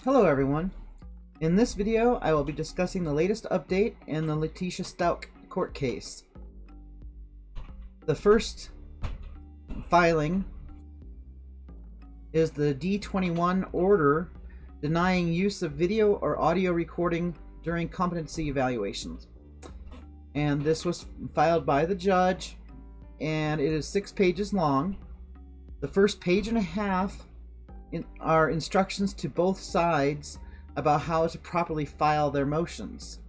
Hello everyone. In this video I will be discussing the latest update in the Letecia Stauch court case. The first filing is the D21 order denying use of video or audio recording during competency evaluations. And this was filed by the judge, and it is 6 pages long. The first page and a half are instructions to both sides about how to properly file their motions.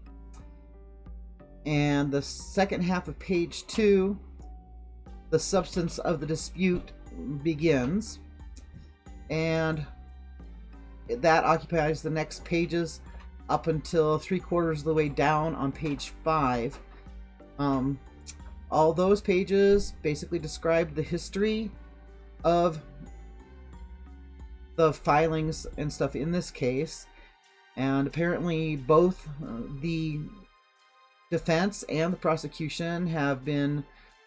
And the second half of page 2, the substance of the dispute begins, and that occupies the next pages up until 3/4 of the way down on page 5. All those pages basically describe the history of the filings and stuff in this case, and apparently both the defense and the prosecution have been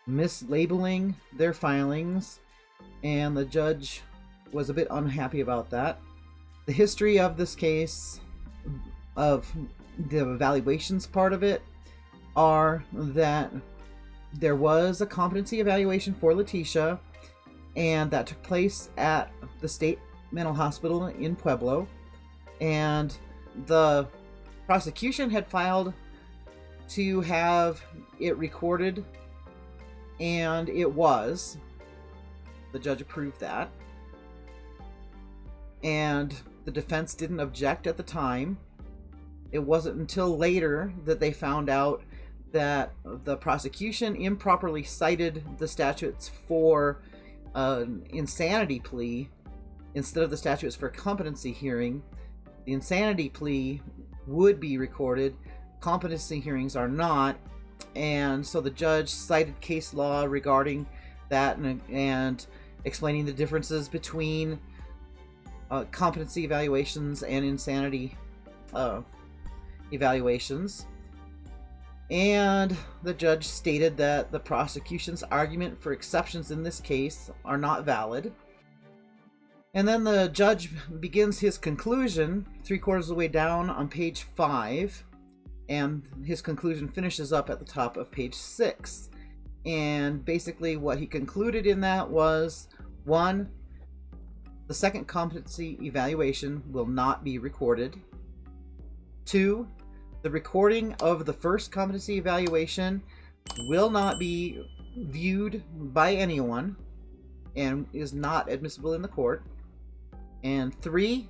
mislabeling their filings, and the judge was a bit unhappy about that. The history of this case, of the evaluations part of it, are that there was a competency evaluation for Letecia, and that took place at the state mental hospital in Pueblo, and the prosecution had filed to have it recorded, and it was. The judge approved that, and the defense didn't object at the time. It wasn't until later that they found out that the prosecution improperly cited the statutes for an insanity plea instead of the statutes for a competency hearing. The insanity plea would be recorded, competency hearings are not, and so the judge cited case law regarding that and explaining the differences between competency evaluations and insanity evaluations. And the judge stated that the prosecution's argument for exceptions in this case are not valid. And then the judge begins his conclusion 3/4 of the way down on page 5, and his conclusion finishes up at the top of page 6. And basically what he concluded in that was, 1, the second competency evaluation will not be recorded. 2, the recording of the first competency evaluation will not be viewed by anyone and is not admissible in the court. And 3,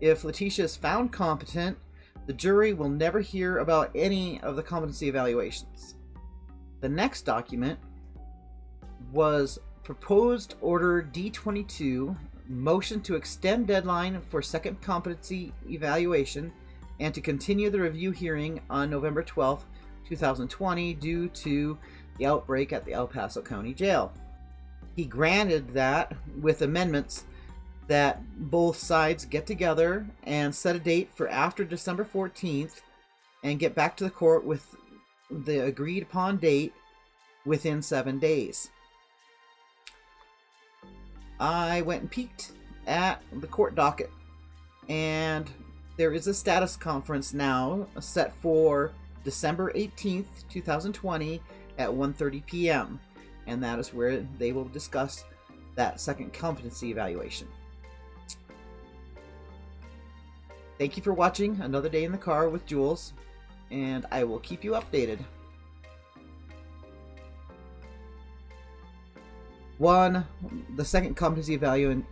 if Letecia is found competent, the jury will never hear about any of the competency evaluations. The next document was Proposed Order D22, motion to extend deadline for second competency evaluation and to continue the review hearing on November 12th, 2020 due to the outbreak at the El Paso County Jail. He granted that with amendments that both sides get together and set a date for after December 14th and get back to the court with the agreed upon date within 7 days. I went and peeked at the court docket, and there is a status conference now set for December 18th, 2020 at 1:30 p.m. and that is where they will discuss that second competency evaluation. Thank you for watching Another Day in the Car with JuleZ, and I will keep you updated. 1, the second competency evaluation.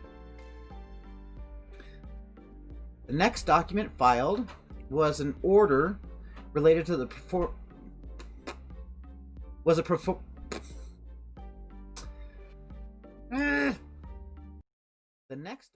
The next document filed was an order related to the the next